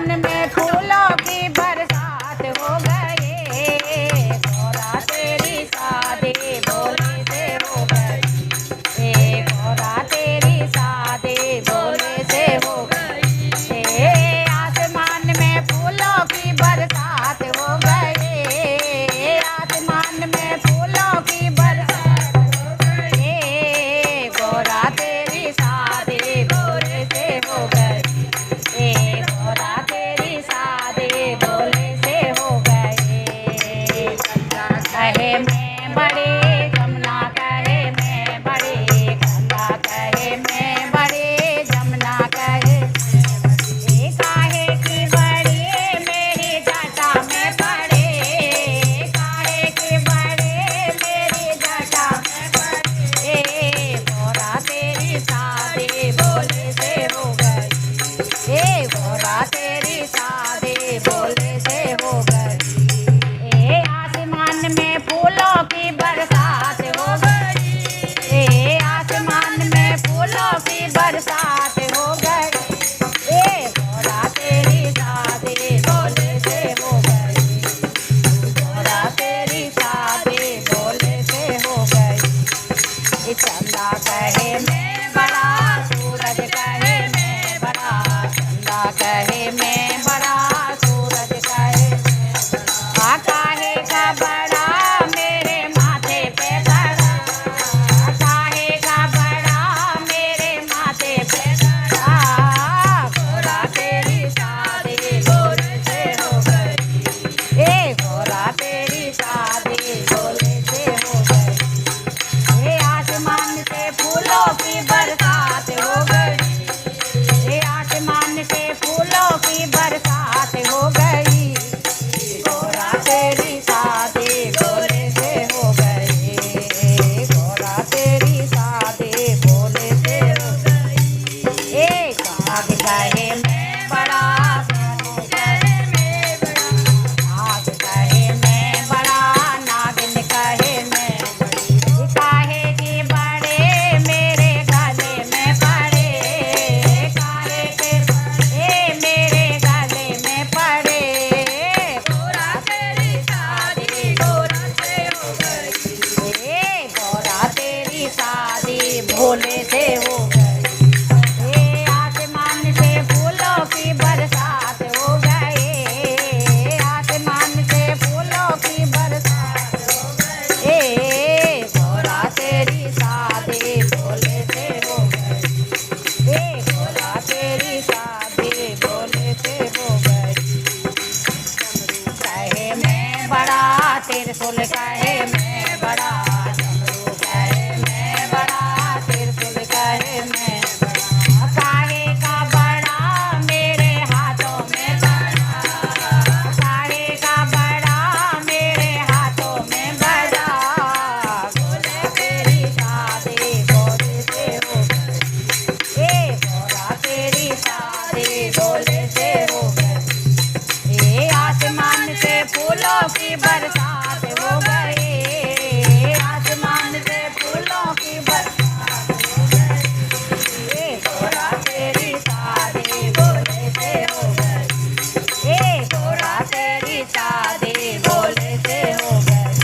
आसमान में फूलों की बरसात हो गई, गौरा तेरी शादी भोले से हो गई, गौरा तेरी शादी भोले से हो गई। आसमान में फूलों की बरसात हो गई, आसमान में फूलों की बरसात हो गई, गौरा तेरी शादी भोले से हो गई, गौरा तेरी शादी भोले से हो गई। गंगा कहे मैं बड़ी, जमुना कहे मैं बड़ी, गंगा कहे मैं बड़ी, जमुना कहे काहे की बड़ी मेरी जटा में पड़े, काहे की बड़ी मेरी जटा में पड़े, गौरा तेरी शादी भोले से हो गई, गौरा तेरी शादी भोले से हो गई। आसमान में फूलों की बरसात हो गई, आसमान में फूलों की बरसात हो गई, गौरा तेरी शादी भोले से हो गई, गौरा तेरी शादी भोले से हो गई। चंदा कहे मैं बड़ा, सूरज कहे मैं बड़ा, चंदा कहे मैं बड़ा, सूरज कहे काहे का बड़ा मेरे माथे पे खड़ा, काहे का बड़ा मेरे माथे पे खड़ा, गौरा तेरी शादी भोले से हो गई, गौरा तेरी शादी भोले से हो गई। आसमान से फूलों की बरसात हो गई, आसमान से फूलों की बरसात हो गई, गौरा तेरी शादी भोले से हो गई, गौरा तेरी शादी भोले से हो गई। काग कहे मैं बड़ा, सोनू कहे मैं बड़ा, नाग कहे मैं बड़ा, नागिन कहे मैं बड़ी, काहे की बड़े मेरे गले में पड़े, काहे के मेरे गले में पड़े, गौरा तेरी शादी भोले से हो गई, गौरा तेरी शादी भोले से हो गई। आसमान से फूलों की बरसात हो गई, आसमान से फूलों की बरसात हो गई, गौरा तेरी शादी भोले से हो गई, गौरा तेरी शादी भोले से हो गई। कहे मैं बड़ा, त्रिशूल कहे मैं बड़ा, डमरू कहे मैं बड़ा, त्रिशूल कहे मैं बड़ा, काहे का बड़ा मेरे हाथों में बड़ा, काहे का बड़ा मेरे हाथों में बड़ा, भोले तेरी शादी भोले से हो गई, गौरा तेरी शादी भोले से हो गई। आसमान से फूलों की बरसात हो गई, आसमान से फूलों की बरसात हो गई, गौरा तेरी शादी भोले से हो गई, गौरा तेरी शादी भोले से हो गई।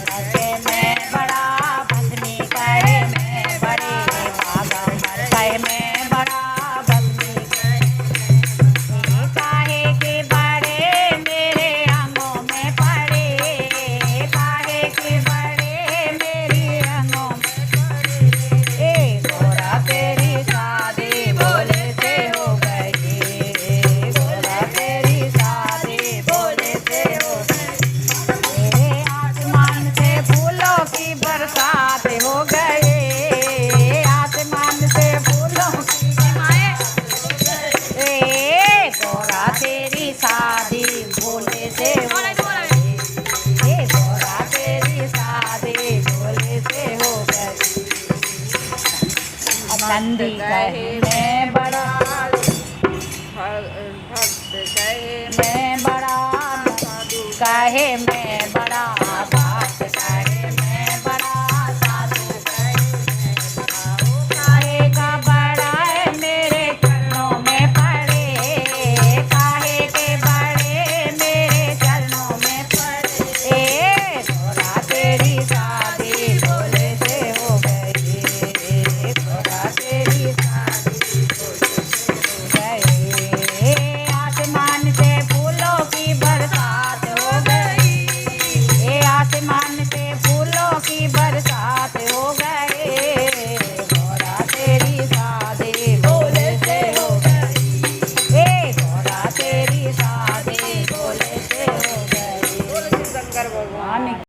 कहे मैं बड़ा, भस्मी कहे मैं बड़ी, बागंबर कहे मैं बड़ा, भस्मी कहे काहे के बड़े मेरे अंगों में पड़े, काहे के बड़े मेरी अंगों में पड़े, गौरा तेरी शादी भोले से हो गई, गौरा तेरी शादी भोले से हो गई। आसमान से फूलों की बरसात हो गई, आसमान से फूलों की गौरा तेरी शादी भोले से हो गई, गौरा तेरी शादी भोले से हो गई। नंदी कहे मैं बड़ा, भक्त कहे मैं बड़ा, साधु कहे मैं